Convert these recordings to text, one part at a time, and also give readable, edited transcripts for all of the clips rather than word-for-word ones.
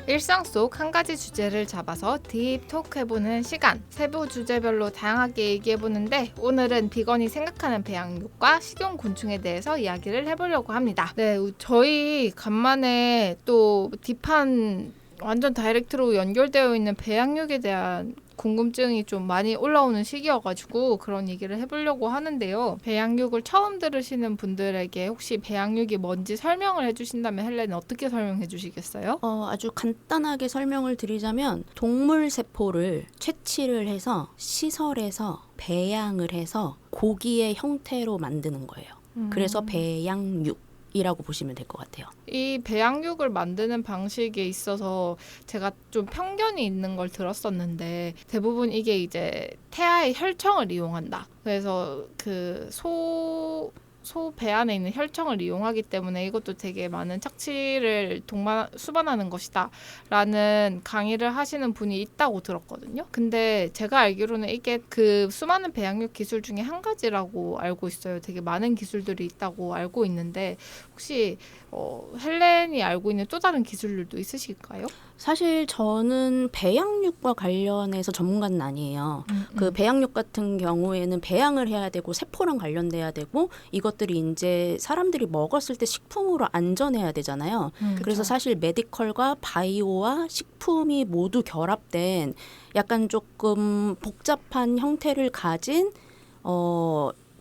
일상 속 한 가지 주제를 잡아서 딥 토크해보는 시간. 세부 주제별로 다양하게 얘기해보는데 오늘은 비건이 생각하는 배양육과 식용곤충에 대해서 이야기를 해보려고 합니다. 네, 저희 간만에 또 딥한 완전 다이렉트로 연결되어 있는 배양육에 대한 궁금증이 좀 많이 올라오는 시기여가지고 그런 얘기를 해보려고 하는데요. 배양육을 처음 들으시는 분들에게 혹시 배양육이 뭔지 설명을 해주신다면 헬렌은 어떻게 설명해 주시겠어요? 아주 간단하게 설명을 드리자면 동물 세포를 채취를 해서 시설에서 배양을 해서 고기의 형태로 만드는 거예요. 그래서 배양육 이라고 보시면 될 것 같아요. 이 배양육을 만드는 방식에 있어서 제가 좀 편견이 있는 걸 들었었는데 대부분 이게 이제 태아의 혈청을 이용한다. 그래서 그 소 배 안에 있는 혈청을 이용하기 때문에 이것도 되게 많은 착취를 수반하는 것이다 라는 강의를 하시는 분이 있다고 들었거든요. 근데 제가 알기로는 이게 그 수많은 배양육 기술 중에 한 가지라고 알고 있어요. 되게 많은 기술들이 있다고 알고 있는데 혹시 헬렌이 알고 있는 또 다른 기술들도 있으실까요? 사실 저는 배양육과 관련해서 전문가는 아니에요. 그 배양육 같은 경우에는 배양을 해야 되고 세포랑 관련돼야 되고 이것들이 이제 사람들이 먹었을 때 식품으로 안전해야 되잖아요. 그래서 사실 메디컬과 바이오와 식품이 모두 결합된 약간 조금 복잡한 형태를 가진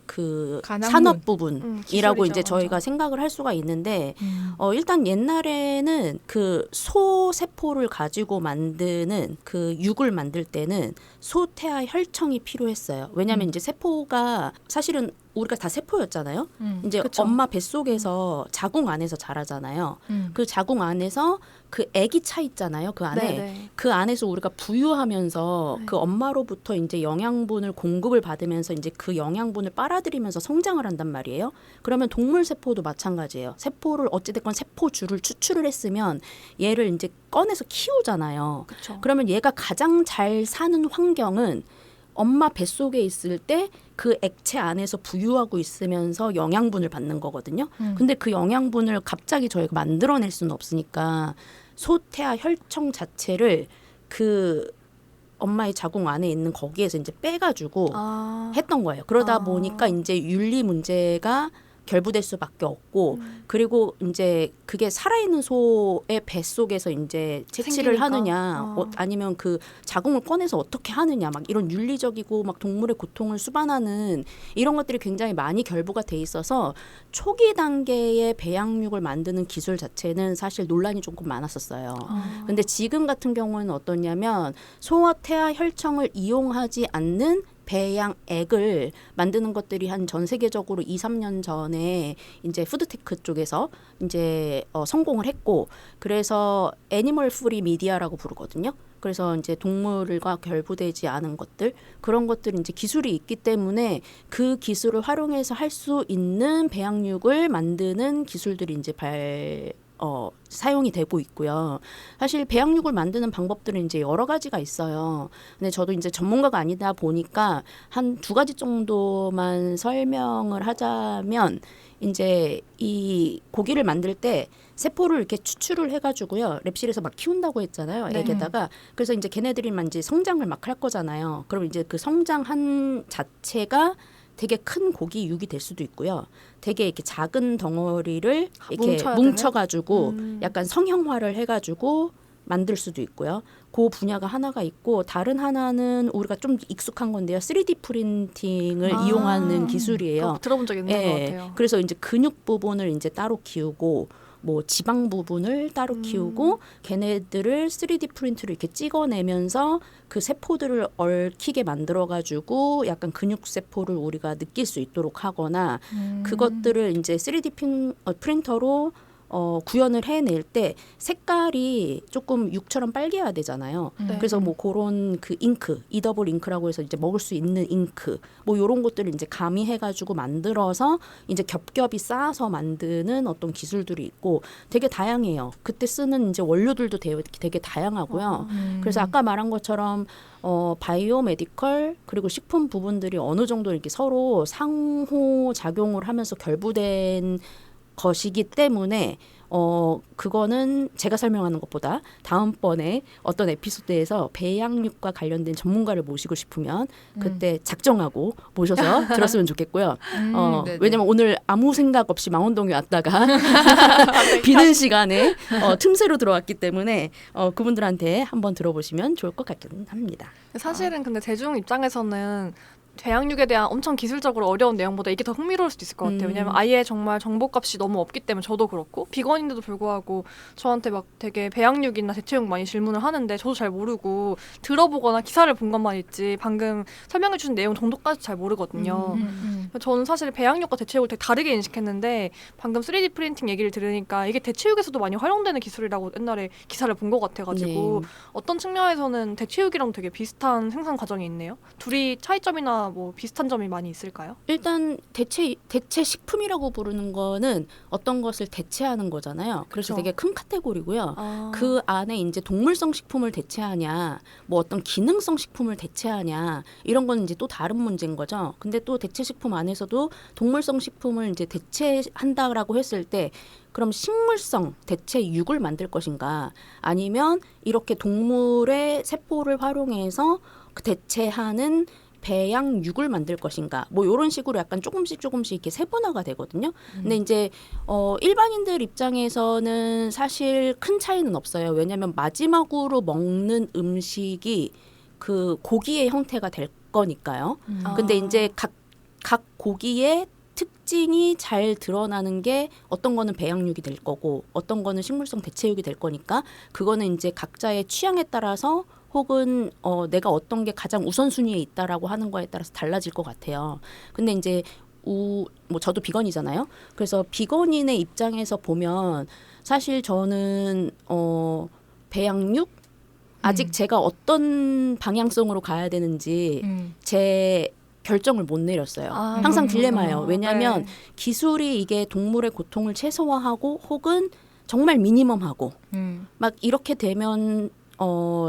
그 산업 부분이라고 이제 저희가 생각을 할 수가 있는데 일단 옛날에는 그 소 세포를 가지고 만드는 그 육을 만들 때는 소태아 혈청이 필요했어요. 왜냐하면 이제 세포가 사실은 우리가 다 세포였잖아요. 이제 그쵸. 엄마 뱃속에서 자궁 안에서 자라잖아요. 그 자궁 안에서 그 애기 차 있잖아요. 그 안에 네네. 그 안에서 우리가 부유하면서 그 엄마로부터 이제 영양분을 공급을 받으면서 이제 그 영양분을 빨아들이면서 성장을 한단 말이에요. 그러면 동물 세포도 마찬가지예요. 세포를 어찌됐건 세포줄을 추출을 했으면 얘를 이제 꺼내서 키우잖아요. 그쵸. 그러면 얘가 가장 잘 사는 환경은 엄마 뱃속에 있을 때 그 액체 안에서 부유하고 있으면서 영양분을 받는 거거든요. 근데 그 영양분을 갑자기 저희가 만들어낼 수는 없으니까 소태아 혈청 자체를 그 엄마의 자궁 안에 있는 거기에서 이제 빼가지고 했던 거예요. 그러다 보니까 이제 윤리 문제가 결부될 수밖에 없고 그리고 이제 그게 살아있는 소의 뱃속에서 이제 채취를 생기니까. 하느냐 아니면 그 자궁을 꺼내서 어떻게 하느냐 막 이런 윤리적이고 막 동물의 고통을 수반하는 이런 것들이 굉장히 많이 결부가 돼 있어서 초기 단계의 배양육을 만드는 기술 자체는 사실 논란이 조금 많았었어요. 근데 지금 같은 경우는 어떠냐면 소와 태아 혈청을 이용하지 않는 배양액을 만드는 것들이 한 전 세계적으로 2, 3년 전에 이제 푸드테크 쪽에서 이제 성공을 했고 그래서 애니멀 프리 미디어라고 부르거든요. 그래서 이제 동물과 결부되지 않은 것들 그런 것들이 이제 기술이 있기 때문에 그 기술을 활용해서 할 수 있는 배양육을 만드는 기술들이 이제 사용이 되고 있고요. 사실 배양육을 만드는 방법들은 이제 여러 가지가 있어요. 근데 저도 이제 전문가가 아니다 보니까 한 두 가지 정도만 설명을 하자면 이제 이 고기를 만들 때 세포를 이렇게 추출을 해가지고요. 랩실에서 막 키운다고 했잖아요. 네. 애기에다가. 그래서 이제 걔네들이만 이제 성장을 막 할 거잖아요. 그럼 이제 그 성장한 자체가 되게 큰 고기 육이 될 수도 있고요. 되게 이렇게 작은 덩어리를 이렇게 뭉쳐가지고 약간 성형화를 해가지고 만들 수도 있고요. 그 분야가 하나가 있고 다른 하나는 우리가 좀 익숙한 건데요. 3D 프린팅을 이용하는 기술이에요. 들어본 적 있는 것 같아요. 그래서 이제 근육 부분을 이제 따로 키우고 뭐 지방 부분을 따로 키우고 걔네들을 3D 프린트로 이렇게 찍어내면서 그 세포들을 얽히게 만들어가지고 약간 근육 세포를 우리가 느낄 수 있도록 하거나 그것들을 이제 3D 프린터로 구현을 해낼 때 색깔이 조금 육처럼 빨개야 되잖아요. 네. 그래서 뭐 그런 그 잉크, 이더블 잉크라고 해서 이제 먹을 수 있는 잉크, 뭐 이런 것들을 이제 가미해가지고 만들어서 이제 겹겹이 쌓아서 만드는 어떤 기술들이 있고 되게 다양해요. 그때 쓰는 이제 원료들도 되게 다양하고요. 그래서 아까 말한 것처럼 바이오 메디컬 그리고 식품 부분들이 어느 정도 이렇게 서로 상호 작용을 하면서 결부된 것이기 때문에 그거는 제가 설명하는 것보다 다음번에 어떤 에피소드에서 배양육과 관련된 전문가를 모시고 싶으면 그때 작정하고 모셔서 들었으면 좋겠고요. 네네. 왜냐면 오늘 아무 생각 없이 망원동에 왔다가 비는 시간에 틈새로 들어왔기 때문에 그분들한테 한번 들어보시면 좋을 것 같긴 합니다. 사실은 근데 대중 입장에서는 배양육에 대한 엄청 기술적으로 어려운 내용보다 이게 더 흥미로울 수도 있을 것 같아요. 왜냐면 아예 정말 정보값이 너무 없기 때문에 저도 그렇고 비건인데도 불구하고 저한테 막 되게 배양육이나 대체육 많이 질문을 하는데 저도 잘 모르고 들어보거나 기사를 본 것만 있지 방금 설명해 주신 내용 정도까지 잘 모르거든요. 저는 사실 배양육과 대체육을 되게 다르게 인식했는데 방금 3D 프린팅 얘기를 들으니까 이게 대체육에서도 많이 활용되는 기술이라고 옛날에 기사를 본 것 같아가지고 네. 어떤 측면에서는 대체육이랑 되게 비슷한 생산 과정이 있네요. 둘이 차이점이나 뭐 비슷한 점이 많이 있을까요? 일단 대체 식품이라고 부르는 거는 어떤 것을 대체하는 거잖아요. 그래서 그쵸. 되게 큰 카테고리고요. 아, 그 안에 이제 동물성 식품을 대체하냐, 뭐 어떤 기능성 식품을 대체하냐 이런 건 이제 또 다른 문제인 거죠. 근데 또 대체 식품 안에서도 동물성 식품을 이제 대체한다라고 했을 때 그럼 식물성 대체육을 만들 것인가 아니면 이렇게 동물의 세포를 활용해서 그 대체하는 배양육을 만들 것인가 뭐 이런 식으로 약간 조금씩 이렇게 세분화가 되거든요. 근데 이제 일반인들 입장에서는 사실 큰 차이는 없어요. 왜냐하면 마지막으로 먹는 음식이 그 고기의 형태가 될 거니까요. 근데 이제 각 고기의 특징이 잘 드러나는 게 어떤 거는 배양육이 될 거고 어떤 거는 식물성 대체육이 될 거니까 그거는 이제 각자의 취향에 따라서 혹은 내가 어떤 게 가장 우선순위에 있다라고 하는 거에 따라서 달라질 것 같아요. 근데 이제 뭐 저도 비건이잖아요. 그래서 비건인의 입장에서 보면 사실 저는 배양육 아직 제가 어떤 방향성으로 가야 되는지 제 결정을 못 내렸어요. 항상 딜레마예요. 왜냐하면 네. 기술이 이게 동물의 고통을 최소화하고 혹은 정말 미니멈하고 막 이렇게 되면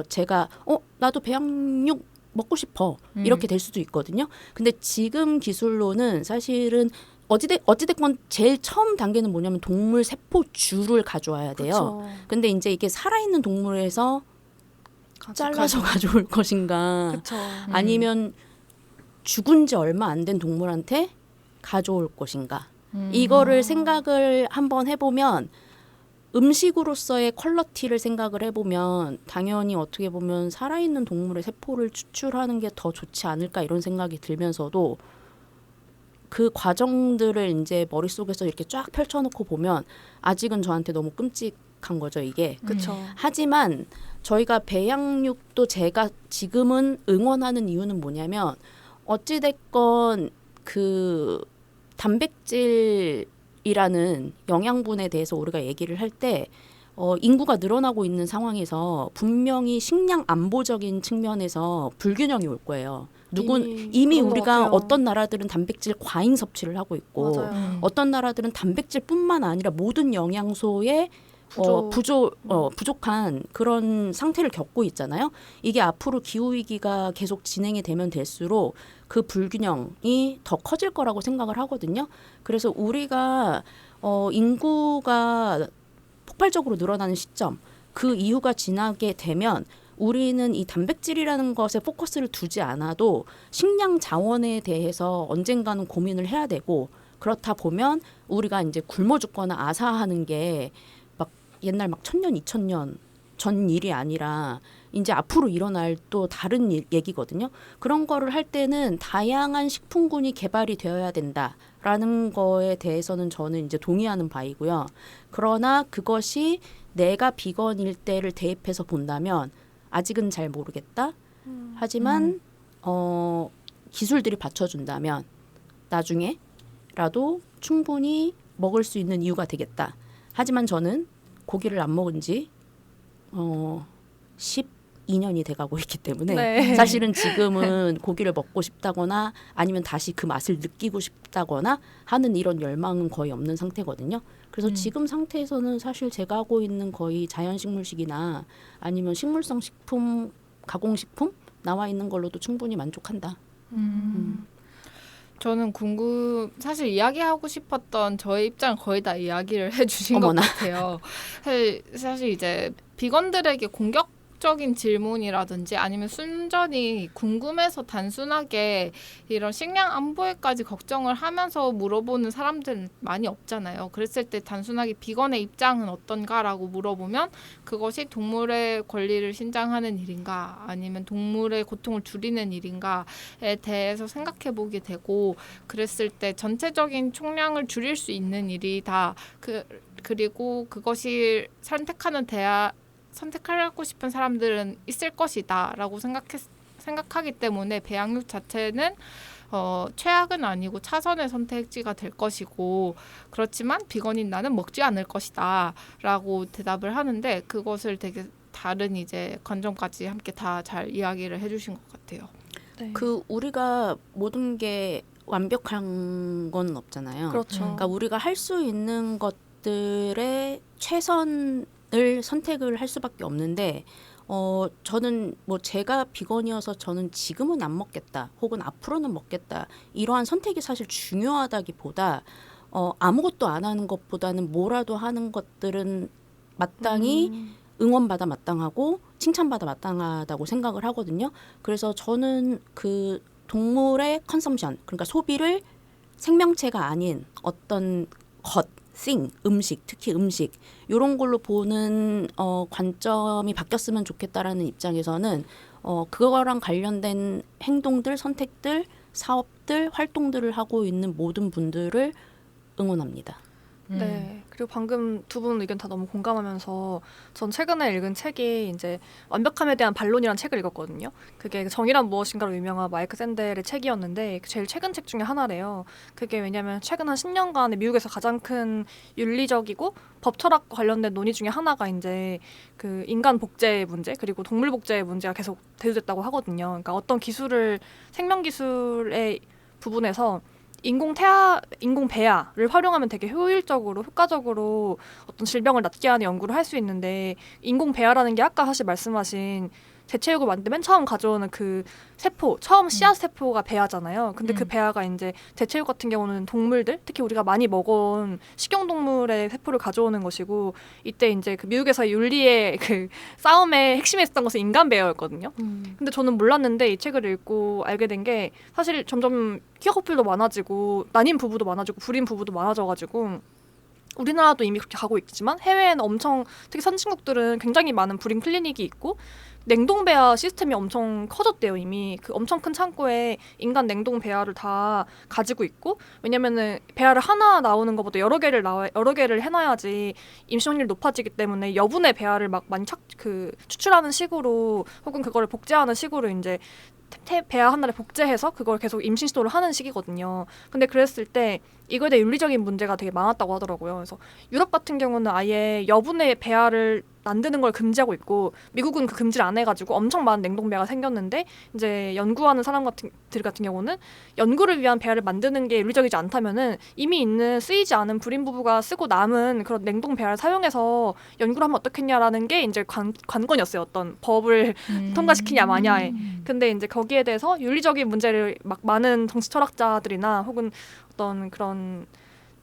제가 나도 배양육 먹고 싶어 이렇게 될 수도 있거든요. 근데 지금 기술로는 사실은 어찌됐건 제일 처음 단계는 뭐냐면 동물 세포주를 가져와야 돼요. 그쵸. 근데 이제 이게 살아있는 동물에서 잘라서 가져올 것인가 그쵸. 아니면 죽은 지 얼마 안 된 동물한테 가져올 것인가 이거를 생각을 한번 해보면 음식으로서의 퀄리티를 생각을 해보면 당연히 어떻게 보면 살아있는 동물의 세포를 추출하는 게 더 좋지 않을까 이런 생각이 들면서도 그 과정들을 이제 머릿속에서 이렇게 쫙 펼쳐놓고 보면 아직은 저한테 너무 끔찍한 거죠 이게. 그쵸. 하지만 저희가 배양육도 제가 지금은 응원하는 이유는 뭐냐면 어찌됐건 그 단백질이라는 영양분에 대해서 우리가 얘기를 할 때 인구가 늘어나고 있는 상황에서 분명히 식량 안보적인 측면에서 불균형이 올 거예요. 이미 그런 것 우리가 같아요. 어떤 나라들은 단백질 과잉 섭취를 하고 있고 맞아요. 어떤 나라들은 단백질뿐만 아니라 모든 영양소에 부족한 그런 상태를 겪고 있잖아요. 이게 앞으로 기후 위기가 계속 진행이 되면 될수록 그 불균형이 더 커질 거라고 생각을 하거든요. 그래서 우리가 인구가 폭발적으로 늘어나는 시점, 그 이후가 지나게 되면 우리는 이 단백질이라는 것에 포커스를 두지 않아도 식량 자원에 대해서 언젠가는 고민을 해야 되고 그렇다 보면 우리가 이제 굶어 죽거나 아사하는 게 막 옛날 막 1000년, 2000년 전 일이 아니라 이제 앞으로 일어날 또 다른 얘기거든요. 그런 거를 할 때는 다양한 식품군이 개발이 되어야 된다라는 거에 대해서는 저는 이제 동의하는 바이고요. 그러나 그것이 내가 비건일 때를 대입해서 본다면 아직은 잘 모르겠다. 하지만 기술들이 받쳐준다면 나중에라도 충분히 먹을 수 있는 이유가 되겠다. 하지만 저는 고기를 안 먹은 지 12년이 돼가고 있기 때문에 네. 사실은 지금은 고기를 먹고 싶다거나 아니면 다시 그 맛을 느끼고 싶다거나 하는 이런 열망은 거의 없는 상태거든요. 그래서 지금 상태에서는 사실 제가 하고 있는 거의 자연식물식이나 아니면 식물성 식품, 가공식품 나와 있는 걸로도 충분히 만족한다. 저는 사실 이야기하고 싶었던 저의 입장 거의 다 이야기를 해주신 어머나. 것 같아요. 사실 이제 비건들에게 공격적인 질문이라든지 아니면 순전히 궁금해서 단순하게 이런 식량 안보에까지 걱정을 하면서 물어보는 사람들은 많이 없잖아요. 그랬을 때 단순하게 비건의 입장은 어떤가라고 물어보면 그것이 동물의 권리를 신장하는 일인가 아니면 동물의 고통을 줄이는 일인가에 대해서 생각해 보게 되고 그랬을 때 전체적인 총량을 줄일 수 있는 일이다. 그리고 그것이 선택하고 싶은 사람들은 있을 것이다라고 생각하기 때문에 배양육 자체는 최악은 아니고 차선의 선택지가 될 것이고 그렇지만 비건인 나는 먹지 않을 것이다라고 대답을 하는데 그것을 되게 다른 이제 관점까지 함께 다 잘 이야기를 해주신 것 같아요. 네. 그 우리가 모든 게 완벽한 건 없잖아요. 그렇죠. 그러니까 우리가 할 수 있는 것들의 최선을 선택을 할 수밖에 없는데 저는 뭐 제가 비건이어서 저는 지금은 안 먹겠다 혹은 앞으로는 먹겠다 이러한 선택이 사실 중요하다기보다 아무것도 안 하는 것보다는 뭐라도 하는 것들은 마땅히 응원받아 마땅하고 칭찬받아 마땅하다고 생각을 하거든요. 그래서 저는 그 동물의 컨섬션 그러니까 소비를 생명체가 아닌 어떤 음식, 특히 음식 이런 걸로 보는 관점이 바뀌었으면 좋겠다라는 입장에서는 그거랑 관련된 행동들, 선택들, 사업들, 활동들을 하고 있는 모든 분들을 응원합니다. 네. 그리고 방금 두 분 의견 다 너무 공감하면서 전 최근에 읽은 책이 이제 완벽함에 대한 반론이라는 책을 읽었거든요. 그게 정의란 무엇인가로 유명한 마이크 샌델의 책이었는데 제일 최근 책 중에 하나래요. 그게 왜냐하면 최근 한 10년간에 미국에서 가장 큰 윤리적이고 법 철학과 관련된 논의 중에 하나가 이제 그 인간 복제의 문제 그리고 동물 복제의 문제가 계속 대두됐다고 하거든요. 그러니까 어떤 기술을 생명 기술의 부분에서 인공 배아를 활용하면 되게 효과적으로 어떤 질병을 낫게 하는 연구를 할 수 있는데 인공 배아라는 게 아까 사실 말씀하신 대체육을 만들 때 맨 처음 가져오는 그 세포, 처음 씨앗 세포가 배아잖아요. 근데 그 배아가 이제 대체육 같은 경우는 동물들, 특히 우리가 많이 먹은 식용동물의 세포를 가져오는 것이고 이때 이제 그 미국에서 윤리의 그 싸움의 핵심에 있었던 것은 인간 배아였거든요. 근데 저는 몰랐는데 이 책을 읽고 알게 된 게 사실 점점 퀴어 커플도 많아지고 난임 부부도 많아지고 불임 부부도 많아져가지고 우리나라도 이미 그렇게 가고 있지만 해외에는 엄청 특히 선진국들은 굉장히 많은 불임 클리닉이 있고 냉동 배아 시스템이 엄청 커졌대요. 이미 그 엄청 큰 창고에 인간 냉동 배아를 다 가지고 있고 왜냐면은 배아를 하나 나오는 것보다 여러 개를 해놔야지 임신 확률이 높아지기 때문에 여분의 배아를 막 많이 추출하는 식으로 혹은 그거를 복제하는 식으로 이제 배아 하나를 복제해서 그걸 계속 임신 시도를 하는 시기거든요. 근데 그랬을 때 이거에 대해 윤리적인 문제가 되게 많았다고 하더라고요. 그래서 유럽 같은 경우는 아예 여분의 배아를 만드는 걸 금지하고 있고 미국은 그 금지를 안 해가지고 엄청 많은 냉동 배아가 생겼는데 이제 연구하는 사람들 같은 경우는 연구를 위한 배아를 만드는 게 윤리적이지 않다면은 이미 있는 쓰이지 않은 불임 부부가 쓰고 남은 그런 냉동 배아를 사용해서 연구를 하면 어떻겠냐라는 게 이제 관건이었어요. 어떤 법을 통과시키냐 마냐에. 근데 이제 거기에 대해서 윤리적인 문제를 막 많은 정치 철학자들이나 혹은 어떤 그런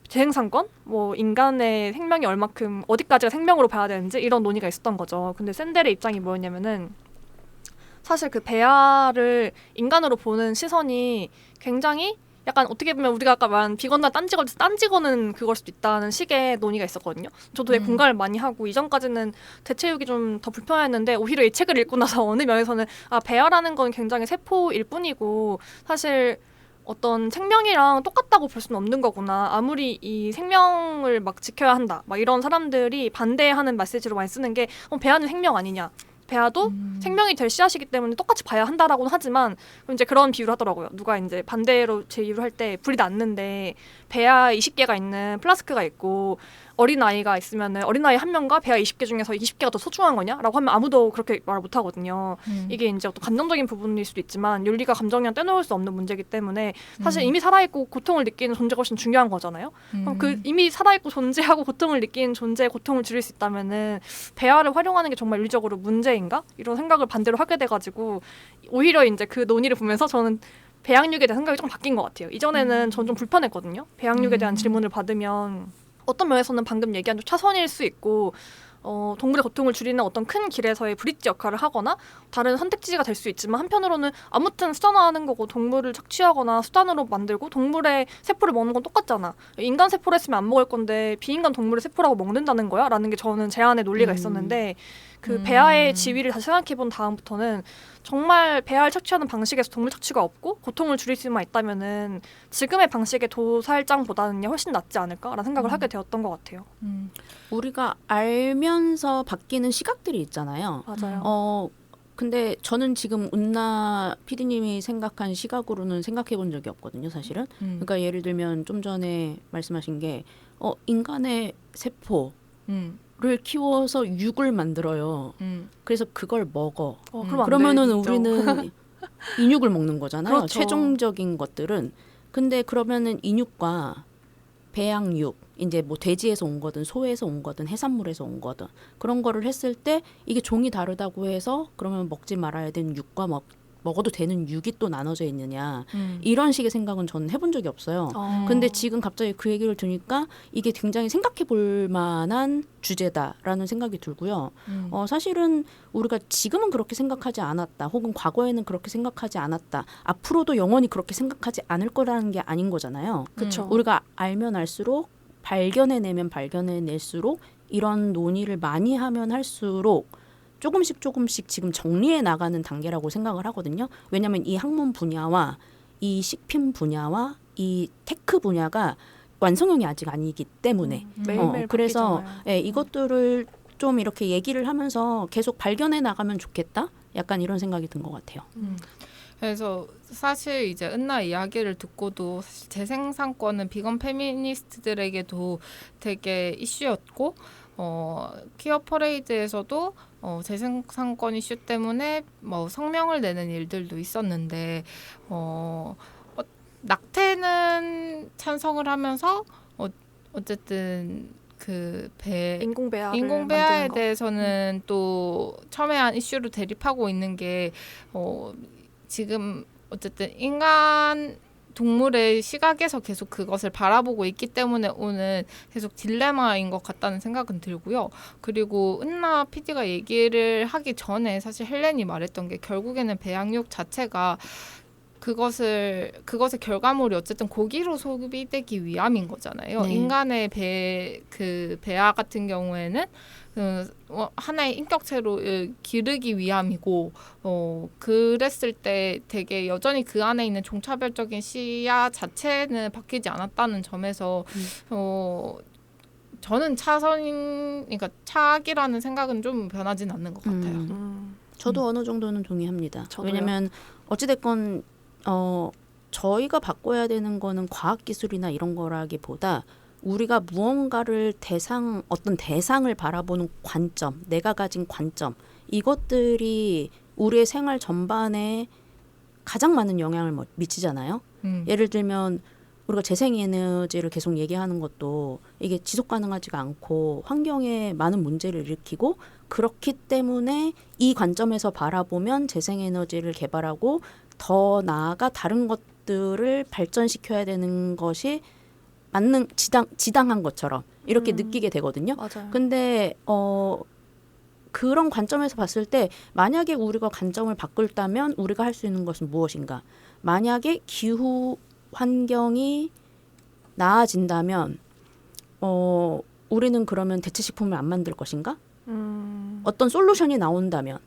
재생산권? 뭐 인간의 생명이 얼마큼 어디까지가 생명으로 봐야 되는지 이런 논의가 있었던 거죠. 근데 샌델의 입장이 뭐였냐면은 사실 그 배아를 인간으로 보는 시선이 굉장히 약간 어떻게 보면 우리가 아까 말한 비건과 딴지거는 그걸 수도 있다는 식의 논의가 있었거든요. 저도 되게 공감을 많이 하고 이전까지는 대체육이 좀 더 불편했는데 오히려 이 책을 읽고 나서 어느 면에서는 배아라는 건 굉장히 세포일 뿐이고 사실 어떤 생명이랑 똑같다고 볼 수는 없는 거구나. 아무리 이 생명을 막 지켜야 한다. 막 이런 사람들이 반대하는 메시지로 많이 쓰는 게 배아는 생명 아니냐. 배아도 생명이 될 씨앗이기 때문에 똑같이 봐야 한다라고는 하지만 이제 그런 비유를 하더라고요. 누가 이제 반대로 제의를 할 때 불이 났는데 배아 20개가 있는 플라스크가 있고 어린아이가 있으면은 어린아이 한 명과 배아 20개 중에서 20개가 더 소중한 거냐라고 하면 아무도 그렇게 말을 못 하거든요. 이게 이제 어떤 감정적인 부분일 수도 있지만 윤리가 감정이랑 떼놓을 수 없는 문제이기 때문에 사실 이미 살아있고 고통을 느끼는 존재가 훨씬 중요한 거잖아요. 그럼 그 이미 살아있고 존재하고 고통을 느끼는 존재의 고통을 줄일 수 있다면은 배아를 활용하는 게 정말 윤리적으로 문제인가? 이런 생각을 반대로 하게 돼가지고 오히려 이제 그 논의를 보면서 저는 배양육에 대한 생각이 좀 바뀐 것 같아요. 이전에는 전 좀 불편했거든요. 배양육에 대한 질문을 받으면 어떤 면에서는 방금 얘기한 좀 차선일 수 있고 동물의 고통을 줄이는 어떤 큰 길에서의 브릿지 역할을 하거나 다른 선택지가 될 수 있지만 한편으로는 아무튼 수단화하는 거고 동물을 착취하거나 수단으로 만들고 동물의 세포를 먹는 건 똑같잖아. 인간 세포를 했으면 안 먹을 건데 비인간 동물의 세포라고 먹는다는 거야? 라는 게 저는 제 안에 논리가 있었는데 그 배아의 지위를 다시 생각해본 다음부터는 정말 배아를 착취하는 방식에서 동물 착취가 없고 고통을 줄일 수만 있다면은 지금의 방식의 도살장보다는 훨씬 낫지 않을까라는 생각을 하게 되었던 것 같아요. 우리가 알면서 바뀌는 시각들이 있잖아요. 맞아요. 근데 저는 지금 운나 PD님이 생각한 시각으로는 생각해 본 적이 없거든요, 사실은. 그러니까 예를 들면 좀 전에 말씀하신 게 인간의 세포를 키워서 육을 만들어요. 그래서 그걸 먹어. 그럼 안 그러면은 되죠. 우리는 인육을 먹는 거잖아요. 그렇죠. 최종적인 것들은. 근데 그러면은 인육과 배양육, 이제 뭐 돼지에서 온 거든 소에서 온 거든 해산물에서 온 거든 그런 거를 했을 때 이게 종이 다르다고 해서 그러면 먹지 말아야 되는 육과 먹어도 되는 육이 또 나눠져 있느냐 이런 식의 생각은 저는 해본 적이 없어요. 근데 지금 갑자기 그 얘기를 들으니까 이게 굉장히 생각해 볼 만한 주제다라는 생각이 들고요. 사실은 우리가 지금은 그렇게 생각하지 않았다 혹은 과거에는 그렇게 생각하지 않았다 앞으로도 영원히 그렇게 생각하지 않을 거라는 게 아닌 거잖아요. 그렇죠. 우리가 알면 알수록 발견해내면 발견해낼수록 이런 논의를 많이 하면 할수록 조금씩 지금 정리해 나가는 단계라고 생각을 하거든요. 왜냐하면 이 학문 분야와 이 식품 분야와 이 테크 분야가 완성형이 아직 아니기 때문에 매일매일 그래서 바뀌잖아요. 이것들을 좀 이렇게 얘기를 하면서 계속 발견해 나가면 좋겠다. 약간 이런 생각이 든 것 같아요. 그래서 사실 이제 은나 이야기를 듣고도 사실 재생산권은 비건 페미니스트들에게도 되게 이슈였고 퀴어 퍼레이드에서도 재생산권 이슈 때문에 뭐 성명을 내는 일들도 있었는데 낙태는 찬성을 하면서 어쨌든 그 인공배아에 대해서는 또 첨예한 이슈로 대립하고 있는 게 지금 어쨌든 인간 동물의 시각에서 계속 그것을 바라보고 있기 때문에 오는 계속 딜레마인 것 같다는 생각은 들고요. 그리고 은나 PD가 얘기를 하기 전에 사실 헬렌이 말했던 게 결국에는 배양육 자체가 그것의 결과물이 어쨌든 고기로 소비되기 위함인 거잖아요. 네. 인간의 배아 같은 경우에는 하나의 인격체로 기르기 위함이고 그랬을 때 되게 여전히 그 안에 있는 종차별적인 시야 자체는 바뀌지 않았다는 점에서 저는 그러니까 차악이라는 생각은 좀 변하진 않는 것 같아요. 저도 어느 정도는 동의합니다. 저도요. 왜냐하면 어찌됐건 저희가 바꿔야 되는 거는 과학기술이나 이런 거라기보다 우리가 무언가를 어떤 대상을 바라보는 관점, 내가 가진 관점, 이것들이 우리의 생활 전반에 가장 많은 영향을 미치잖아요. 예를 들면 우리가 재생에너지를 계속 얘기하는 것도 이게 지속 가능하지가 않고 환경에 많은 문제를 일으키고 그렇기 때문에 이 관점에서 바라보면 재생에너지를 개발하고 더 나아가 다른 것들을 발전시켜야 되는 것이 맞는 지당한 것처럼 이렇게 느끼게 되거든요. 맞아요. 근데 그런 관점에서 봤을 때 만약에 우리가 관점을 바꿀다면 우리가 할 수 있는 것은 무엇인가? 만약에 기후 환경이 나아진다면 우리는 그러면 대체식품을 안 만들 것인가? 어떤 솔루션이 나온다면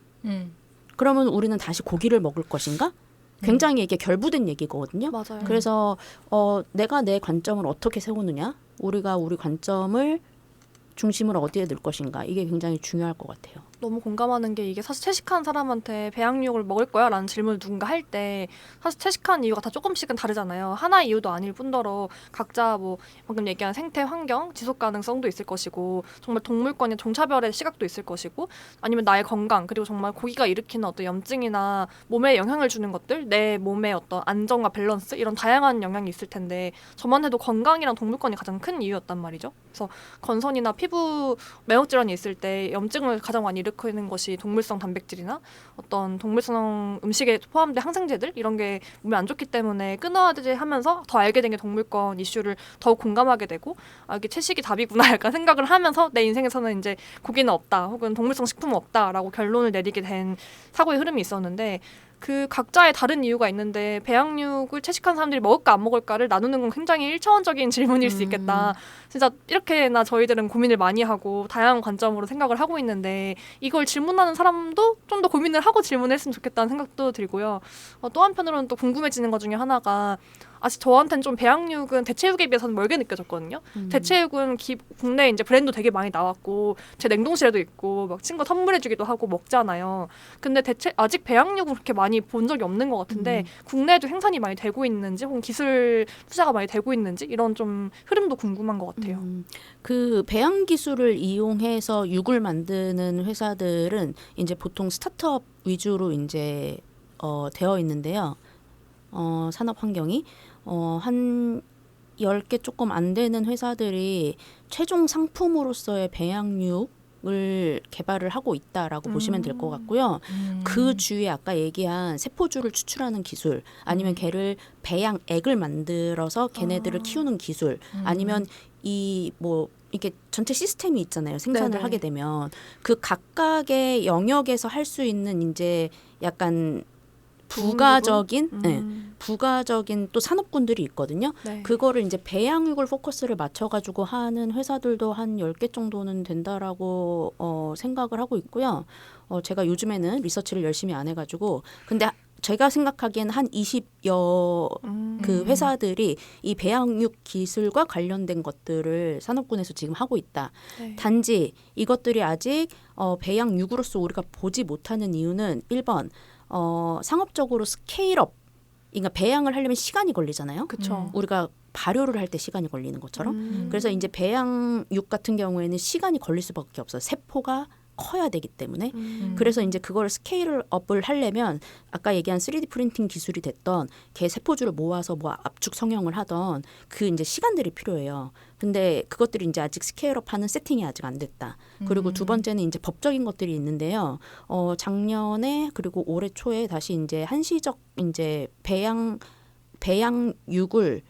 그러면 우리는 다시 고기를 먹을 것인가? 굉장히 이게 결부된 얘기거든요. 맞아요. 그래서 내가 내 관점을 어떻게 세우느냐, 우리가 우리 관점을 중심을 어디에 넣을 것인가, 이게 굉장히 중요할 것 같아요. 너무 공감하는 게 이게 사실 채식한 사람한테 배양육을 먹을 거야? 라는 질문을 누군가 할 때 사실 채식한 이유가 다 조금씩은 다르잖아요. 하나의 이유도 아닐 뿐더러 각자 뭐 방금 얘기한 생태 환경, 지속 가능성도 있을 것이고 정말 동물권의 종차별의 시각도 있을 것이고 아니면 나의 건강 그리고 정말 고기가 일으키는 어떤 염증이나 몸에 영향을 주는 것들 내 몸의 어떤 안정과 밸런스 이런 다양한 영향이 있을 텐데 저만 해도 건강이랑 동물권이 가장 큰 이유였단 말이죠. 그래서 건선이나 피부 매혹 질환이 있을 때 염증을 가장 많이 일으키는 것이 동물성 단백질이나 어떤 동물성 음식에 포함된 항생제들 이런 게 몸에 안 좋기 때문에 끊어야 되지 하면서 더 알게 된 게 동물권 이슈를 더욱 공감하게 되고 이게 채식이 답이구나 약간 생각을 하면서 내 인생에서는 이제 고기는 없다 혹은 동물성 식품은 없다라고 결론을 내리게 된 사고의 흐름이 있었는데 그 각자의 다른 이유가 있는데 배양육을 채식한 사람들이 먹을까 안 먹을까를 나누는 건 굉장히 1차원적인 질문일 수 있겠다. 진짜 이렇게나 저희들은 고민을 많이 하고 다양한 관점으로 생각을 하고 있는데 이걸 질문하는 사람도 좀 더 고민을 하고 질문했으면 좋겠다는 생각도 들고요. 또 한편으로는 또 궁금해지는 것 중에 하나가 아직 저한테는 좀 배양육은 대체육에 비해서는 멀게 느껴졌거든요. 대체육은 국내에 이제 브랜드 되게 많이 나왔고 제 냉동실에도 있고 막 친구 선물해주기도 하고 먹잖아요. 근데 아직 배양육은 그렇게 많이 본 적이 없는 것 같은데 국내에도 생산이 많이 되고 있는지 혹은 기술 투자가 많이 되고 있는지 이런 좀 흐름도 궁금한 것 같아요. 그 배양 기술을 이용해서 육을 만드는 회사들은 이제 보통 스타트업 위주로 이제 되어 있는데요. 산업 환경이 한 10개 조금 안 되는 회사들이 최종 상품으로서의 배양육을 개발을 하고 있다라고 보시면 될 것 같고요. 그 주위에 아까 얘기한 세포주를 추출하는 기술, 아니면 걔를 배양액을 만들어서 걔네들을 키우는 기술, 아니면 이게 전체 시스템이 있잖아요. 생산을 네네. 하게 되면 그 각각의 영역에서 할 수 있는 이제 약간 부가적인 또 산업군들이 있거든요. 네. 그거를 이제 배양육을 포커스를 맞춰가지고 하는 회사들도 한 10개 정도는 된다라고 생각을 하고 있고요. 제가 요즘에는 리서치를 열심히 안 해가지고 근데 제가 생각하기에는 한 20여 그 회사들이 이 배양육 기술과 관련된 것들을 산업군에서 지금 하고 있다. 네. 단지 이것들이 아직 배양육으로서 우리가 보지 못하는 이유는 1번 상업적으로 스케일업, 그러니까 배양을 하려면 시간이 걸리잖아요. 그렇죠. 우리가 발효를 할 때 시간이 걸리는 것처럼. 그래서 이제 배양육 같은 경우에는 시간이 걸릴 수밖에 없어요. 세포가 커야 되기 때문에. 그래서 이제 그걸 스케일업을 하려면 아까 얘기한 3D 프린팅 기술이 됐던 개 세포주를 모아서 압축 성형을 하던 그 이제 시간들이 필요해요. 근데 그것들이 이제 아직 스케일업하는 세팅이 아직 안 됐다. 그리고 두 번째는 이제 법적인 것들이 있는데요. 작년에 그리고 올해 초에 다시 이제 한시적 이제 배양육을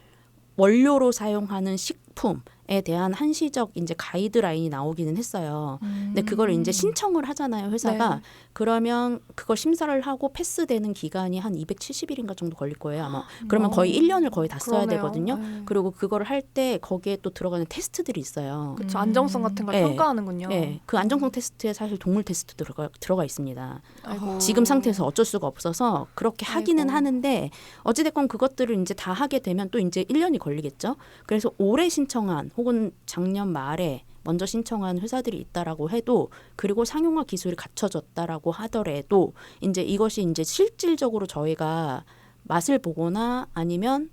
원료로 사용하는 식품에 대한 한시적 이제 가이드라인이 나오기는 했어요. 근데 그걸 이제 신청을 하잖아요, 회사가. 네. 그러면 그걸 심사를 하고 패스되는 기간이 한 270일인가 정도 걸릴 거예요, 아마. 그러면 거의 1년을 거의 다 써야 그러네요. 되거든요. 네. 그리고 그걸 할 때 거기에 또 들어가는 테스트들이 있어요. 그렇죠. 안정성 같은 걸 네. 평가하는군요. 네, 그 안정성 테스트에 사실 동물 테스트도 들어가 있습니다. 아이고. 지금 상태에서 어쩔 수가 없어서 그렇게 하기는 아이고. 하는데 어찌됐건 그것들을 이제 다 하게 되면 또 이제 1년이 걸리겠죠. 그래서 올해 신청한 혹은 작년 말에 먼저 신청한 회사들이 있다라고 해도 그리고 상용화 기술이 갖춰졌다라고 하더라도 이제 이것이 이제 실질적으로 저희가 맛을 보거나 아니면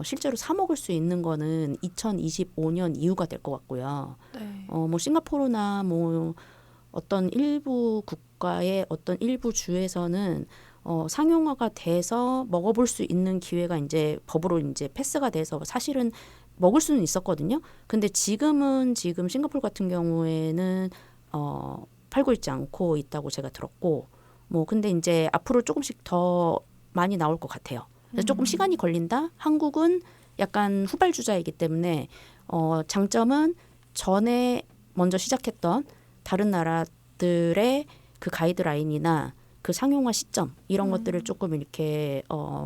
실제로 사 먹을 수 있는 거는 2025년 이후가 될 것 같고요. 네. 뭐 싱가포르나 뭐 어떤 일부 국가의 어떤 일부 주에서는 상용화가 돼서 먹어볼 수 있는 기회가 이제 법으로 이제 패스가 돼서 사실은 먹을 수는 있었거든요. 근데 지금 싱가포르 같은 경우에는 팔고 있지 않고 있다고 제가 들었고, 뭐 근데 이제 앞으로 조금씩 더 많이 나올 것 같아요. 그래서 조금 시간이 걸린다. 한국은 약간 후발주자이기 때문에 장점은 전에 먼저 시작했던 다른 나라들의 그 가이드라인이나 그 상용화 시점 이런 것들을 조금 이렇게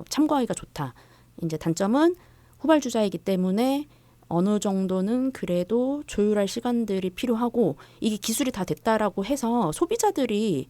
참고하기가 좋다. 이제 단점은 후발주자이기 때문에 어느 정도는 그래도 조율할 시간들이 필요하고 이게 기술이 다 됐다라고 해서 소비자들이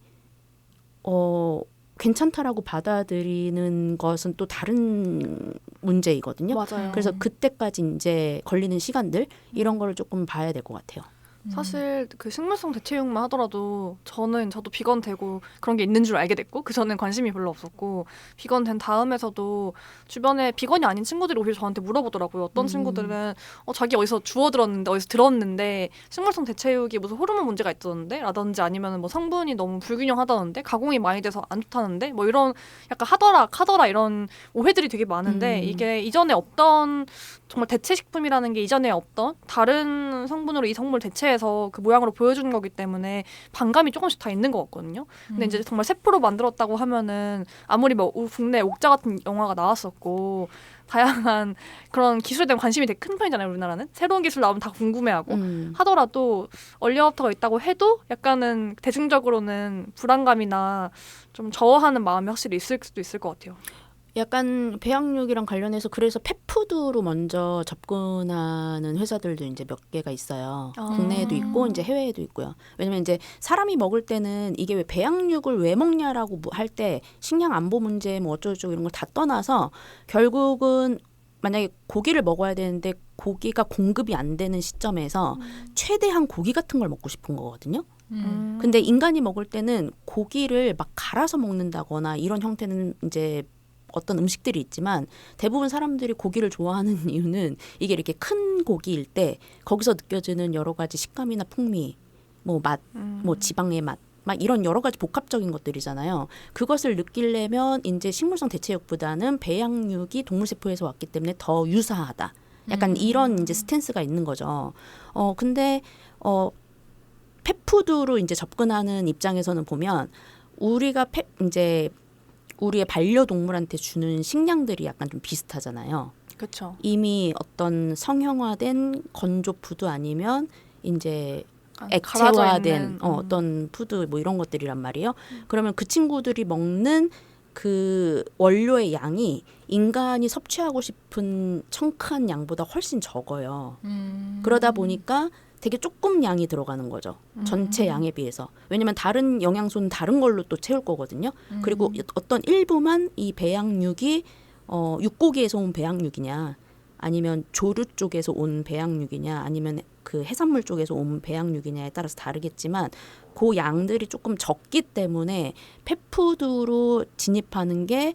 괜찮다라고 받아들이는 것은 또 다른 문제이거든요. 맞아요. 그래서 그때까지 이제 걸리는 시간들 이런 거를 조금 봐야 될 것 같아요. 사실 그 식물성 대체육만 하더라도 저도 비건 되고 그런 게 있는 줄 알게 됐고 그 전엔 관심이 별로 없었고 비건 된 다음에서도 주변에 비건이 아닌 친구들이 오히려 저한테 물어보더라고요. 어떤 친구들은 자기 어디서 주워 들었는데 어디서 들었는데 식물성 대체육이 무슨 호르몬 문제가 있다던데 라든지 아니면 뭐 성분이 너무 불균형하다던데 가공이 많이 돼서 안 좋다는데 뭐 이런 약간 하더라 이런 오해들이 되게 많은데 이게 이전에 없던 정말 대체 식품이라는 게 이전에 없던 다른 성분으로 이 성분을 대체해서 상태에서 그 모양으로 보여주는 거기 때문에 반감이 조금씩 다 있는 것 같거든요. 근데 이제 정말 세포로 만들었다고 하면은 아무리 뭐 국내 옥자 같은 영화가 나왔었고 다양한 그런 기술에 대한 관심이 되게 큰 편이잖아요. 우리나라는 새로운 기술 나오면 다 궁금해하고 하더라도 얼리어답터가 있다고 해도 약간은 대중적으로는 불안감이나 좀 저어하는 마음이 확실히 있을 수도 있을 것 같아요. 약간 배양육이랑 관련해서 그래서 펫푸드로 먼저 접근하는 회사들도 이제 몇 개가 있어요. 국내에도 있고 이제 해외에도 있고요. 왜냐면 이제 사람이 먹을 때는 이게 왜 배양육을 왜 먹냐라고 할 때 식량 안보 문제 뭐 어쩌고저쩌고 이런 걸 다 떠나서 결국은 만약에 고기를 먹어야 되는데 고기가 공급이 안 되는 시점에서 최대한 고기 같은 걸 먹고 싶은 거거든요. 근데 인간이 먹을 때는 고기를 막 갈아서 먹는다거나 이런 형태는 이제 어떤 음식들이 있지만 대부분 사람들이 고기를 좋아하는 이유는 이게 이렇게 큰 고기일 때 거기서 느껴지는 여러 가지 식감이나 풍미, 뭐 맛, 뭐 지방의 맛, 막 이런 여러 가지 복합적인 것들이잖아요. 그것을 느끼려면 이제 식물성 대체육보다는 배양육이 동물세포에서 왔기 때문에 더 유사하다. 약간 이런 이제 스탠스가 있는 거죠. 근데 펫푸드로 이제 접근하는 입장에서는 보면 우리가 이제 우리의 반려동물한테 주는 식량들이 약간 좀 비슷하잖아요. 그렇죠. 이미 어떤 성형화된 건조푸드 아니면 이제 갈아져 액체화된 있는, 어떤 푸드 뭐 이런 것들이란 말이에요. 그러면 그 친구들이 먹는 그 원료의 양이 인간이 섭취하고 싶은 청크한 양보다 훨씬 적어요. 그러다 보니까 되게 조금 양이 들어가는 거죠. 전체 양에 비해서. 왜냐면 다른 영양소는 다른 걸로 또 채울 거거든요. 그리고 어떤 일부만 이 배양육이 육고기에서 온 배양육이냐 아니면 조류 쪽에서 온 배양육이냐 아니면 그 해산물 쪽에서 온 배양육이냐에 따라서 다르겠지만 그 양들이 조금 적기 때문에 펫푸드로 진입하는 게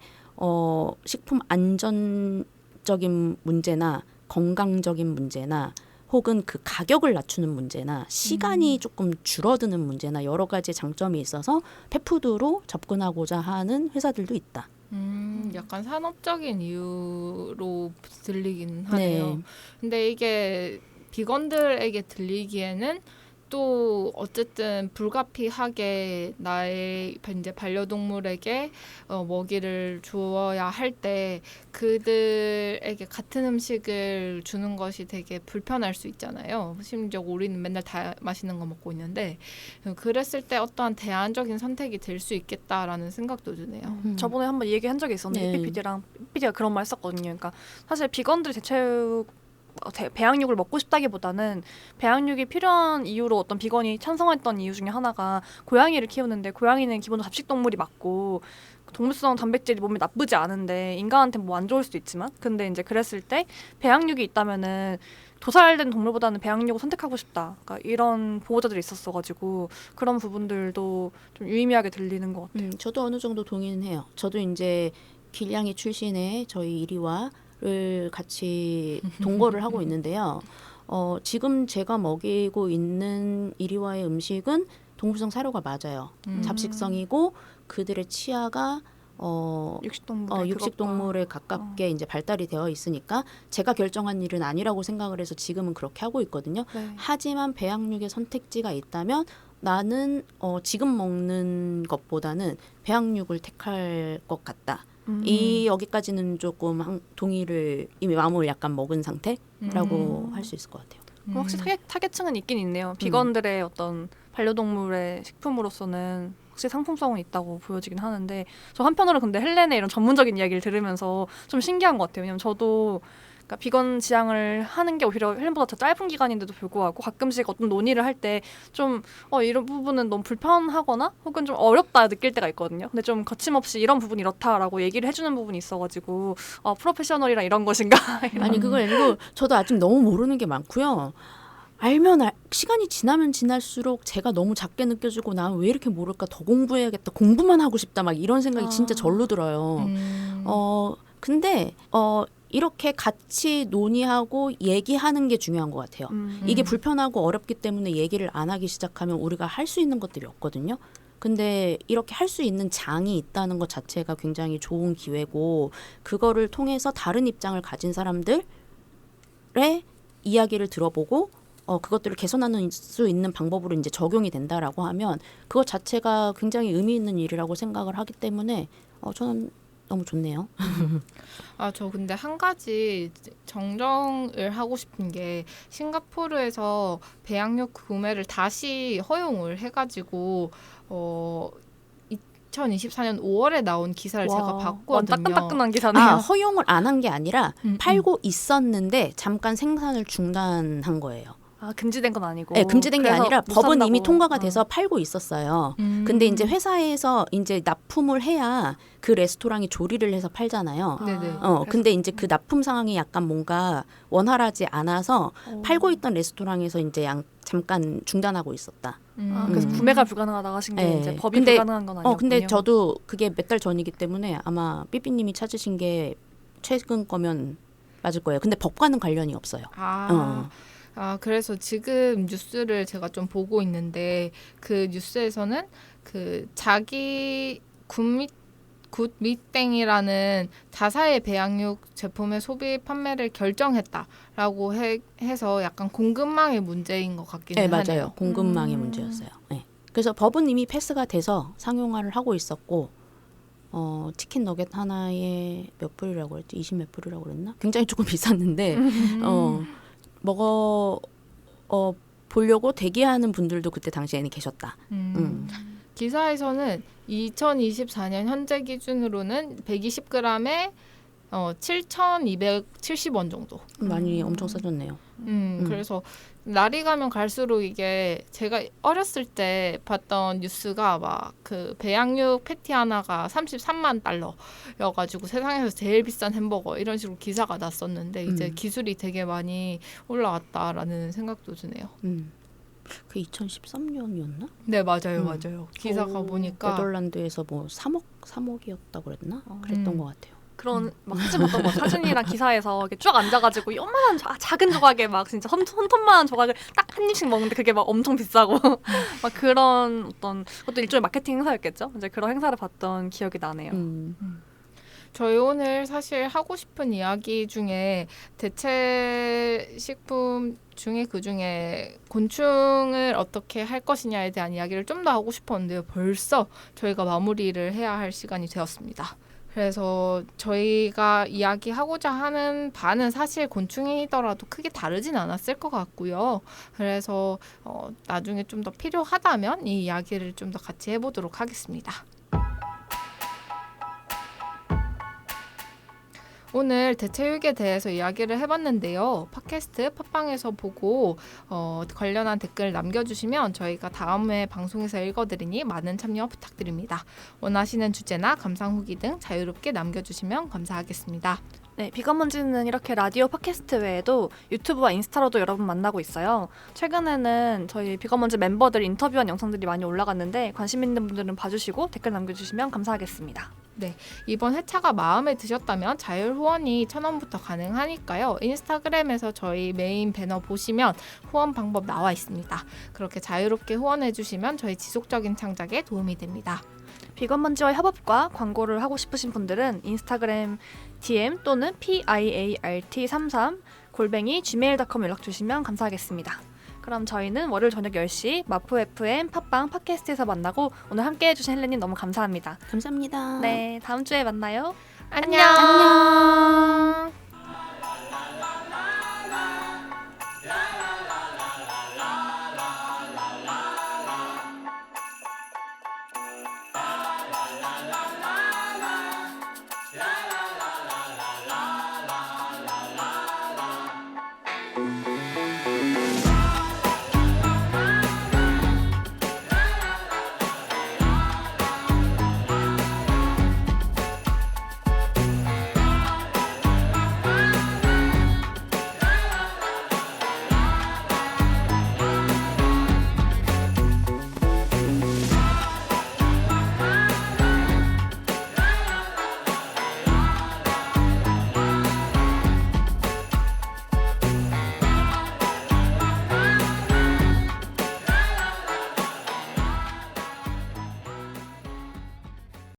식품 안전적인 문제나 건강적인 문제나 혹은 그 가격을 낮추는 문제나 시간이 조금 줄어드는 문제나 여러 가지 장점이 있어서 펫푸드로 접근하고자 하는 회사들도 있다. 약간 산업적인 이유로 들리긴 하네요. 네. 근데 이게 비건들에게 들리기에는 또 어쨌든 불가피하게 나의 이제 반려동물에게 먹이를 주어야 할 때 그들에게 같은 음식을 주는 것이 되게 불편할 수 있잖아요. 심지어 우리는 맨날 다 맛있는 거 먹고 있는데 그랬을 때 어떠한 대안적인 선택이 될 수 있겠다라는 생각도 드네요. 저번에 한번 얘기한 적이 있었는데 네. PPD가 그런 말 했었거든요. 그러니까 사실 비건들 대체육 배양육을 먹고 싶다기보다는 배양육이 필요한 이유로 어떤 비건이 찬성했던 이유 중에 하나가 고양이를 키우는데 고양이는 기본적으로 잡식동물이 맞고 동물성 단백질이 몸에 나쁘지 않은데 인간한테 뭐 안 좋을 수도 있지만 근데 이제 그랬을 때 배양육이 있다면은 도살된 동물보다는 배양육을 선택하고 싶다. 그러니까 이런 보호자들이 있었어가지고 그런 부분들도 좀 유의미하게 들리는 것 같아요. 저도 어느 정도 동의는 해요. 저도 이제 길냥이 출신의 저희 이리와를 같이 동거를 하고 있는데요. 지금 제가 먹이고 있는 이리와의 음식은 동물성 사료가 맞아요. 잡식성이고 그들의 치아가 육식동물에 가깝게 이제 발달이 되어 있으니까 제가 결정한 일은 아니라고 생각을 해서 지금은 그렇게 하고 있거든요. 네. 하지만 배양육의 선택지가 있다면 나는 지금 먹는 것보다는 배양육을 택할 것 같다. 여기까지는 조금 동의를 이미 마음을 약간 먹은 상태라고 할 수 있을 것 같아요. 확실히 타겟층은 있긴 있네요. 비건들의 어떤 반려동물의 식품으로서는 확실히 상품성은 있다고 보여지긴 하는데 저 한편으로 근데 헬렌의 이런 전문적인 이야기를 들으면서 좀 신기한 것 같아요. 왜냐면 저도 그러니까 비건 지향을 하는 게 오히려 헬렌보다 더 짧은 기간인데도 불구하고 가끔씩 어떤 논의를 할 때 좀 이런 부분은 너무 불편하거나 혹은 좀 어렵다 느낄 때가 있거든요. 근데 좀 거침없이 이런 부분이 이렇다라고 얘기를 해주는 부분이 있어가지고 프로페셔널이란 이런 것인가? 아니 그거 아니고 저도 아직 너무 모르는 게 많고요. 알면 시간이 지나면 지날수록 제가 너무 작게 느껴지고 난 왜 이렇게 모를까 더 공부해야겠다 공부만 하고 싶다 막 이런 생각이 진짜 절로 들어요. 근데 이렇게 같이 논의하고 얘기하는 게 중요한 것 같아요. 이게 불편하고 어렵기 때문에 얘기를 안 하기 시작하면 우리가 할 수 있는 것들이 없거든요. 근데 이렇게 할 수 있는 장이 있다는 것 자체가 굉장히 좋은 기회고 그거를 통해서 다른 입장을 가진 사람들의 이야기를 들어보고 그것들을 개선하는 수 있는 방법으로 이제 적용이 된다라고 하면 그것 자체가 굉장히 의미 있는 일이라고 생각을 하기 때문에 저는 너무 좋네요. 저 근데 한 가지 정정을 하고 싶은 게 싱가포르에서 배양육 구매를 다시 허용을 해가지고 2024년 5월에 나온 기사를 제가 봤거든요. 따끈따끈한 기사네요. 허용을 안 한 게 아니라 음. 팔고 있었는데 잠깐 생산을 중단한 거예요. 금지된 건 아니고. 네, 금지된 게 그래서 아니라 못 법은 이미 산다고. 통과가 돼서 팔고 있었어요. 근데 이제 회사에서 이제 납품을 해야 그 레스토랑이 조리를 해서 팔잖아요. 네네. 그래서- 근데 이제 그 납품 상황이 약간 뭔가 원활하지 않아서 팔고 있던 레스토랑에서 이제 잠깐 중단하고 있었다. 그래서 구매가 불가능하다고 하신 게 네. 이제 법이 근데- 불가능한 건 아니었군요. 근데 저도 그게 몇 달 전이기 때문에 아마 삐삐님이 찾으신 게 최근 거면 맞을 거예요. 근데 법과는 관련이 없어요. 그래서 지금 뉴스를 제가 좀 보고 있는데 그 뉴스에서는 그 자기 굿밑땡이라는 자사의 배양육 제품의 소비 판매를 결정했다라고 해서 약간 공급망의 문제인 것 같기는 네, 하네요. 맞아요. 공급망의 문제였어요. 네. 그래서 법은 이미 패스가 돼서 상용화를 하고 있었고 치킨 너겟 하나에 몇 불이라고 그랬지? 20 몇 불이라고 그랬나? 굉장히 조금 비쌌는데 보려고 대기하는 분들도 그때 당시에는 계셨다. 기사에서는 2024년 현재 기준으로는 120g에 7,270원 정도. 많이 엄청 싸졌네요. 그래서 날이 가면 갈수록 이게 제가 어렸을 때 봤던 뉴스가 막 그 배양육 패티 하나가 33만 달러여가지고 세상에서 제일 비싼 햄버거 이런 식으로 기사가 났었는데 이제 기술이 되게 많이 올라왔다라는 생각도 드네요. 그 2013년이었나? 네, 맞아요. 맞아요. 기사가 보니까 네덜란드에서 뭐 3억이었다고 그랬나? 그랬던 것 같아요. 그런 막 사진 봤던 거 사진이랑 기사에서 이렇게 쭉 앉아가지고 요만한 작은 조각에 막 진짜 손톱만한 조각을 딱 한 입씩 먹는데 그게 막 엄청 비싸고 막 그런 어떤 그것도 일종의 마케팅 행사였겠죠. 이제 그런 행사를 봤던 기억이 나네요. 저희 오늘 사실 하고 싶은 이야기 중에 대체 식품 중에 그중에 곤충을 어떻게 할 것이냐에 대한 이야기를 좀 더 하고 싶었는데요. 벌써 저희가 마무리를 해야 할 시간이 되었습니다. 그래서 저희가 이야기하고자 하는 바는 사실 곤충이더라도 크게 다르진 않았을 것 같고요. 그래서 나중에 좀 더 필요하다면 이 이야기를 좀 더 같이 해보도록 하겠습니다. 오늘 대체육에 대해서 이야기를 해봤는데요. 팟캐스트 팟빵에서 보고 관련한 댓글 남겨주시면 저희가 다음에 방송에서 읽어드리니 많은 참여 부탁드립니다. 원하시는 주제나 감상 후기 등 자유롭게 남겨주시면 감사하겠습니다. 네, 비건먼지는 이렇게 라디오 팟캐스트 외에도 유튜브와 인스타로도 여러분 만나고 있어요. 최근에는 저희 비건먼지 멤버들 인터뷰한 영상들이 많이 올라갔는데 관심 있는 분들은 봐주시고 댓글 남겨주시면 감사하겠습니다. 네, 이번 회차가 마음에 드셨다면 자율 후원이 1,000원부터 가능하니까요. 인스타그램에서 저희 메인 배너 보시면 후원 방법 나와 있습니다. 그렇게 자유롭게 후원해 주시면 저희 지속적인 창작에 도움이 됩니다. 비건먼지와 협업과 광고를 하고 싶으신 분들은 인스타그램 DM 또는 piart33@gmail.com 연락 주시면 감사하겠습니다. 그럼 저희는 월요일 저녁 10시 마포 FM 팟빵 팟캐스트에서 만나고 오늘 함께해 주신 헬렌님 너무 감사합니다. 감사합니다. 네, 다음 주에 만나요. 안녕.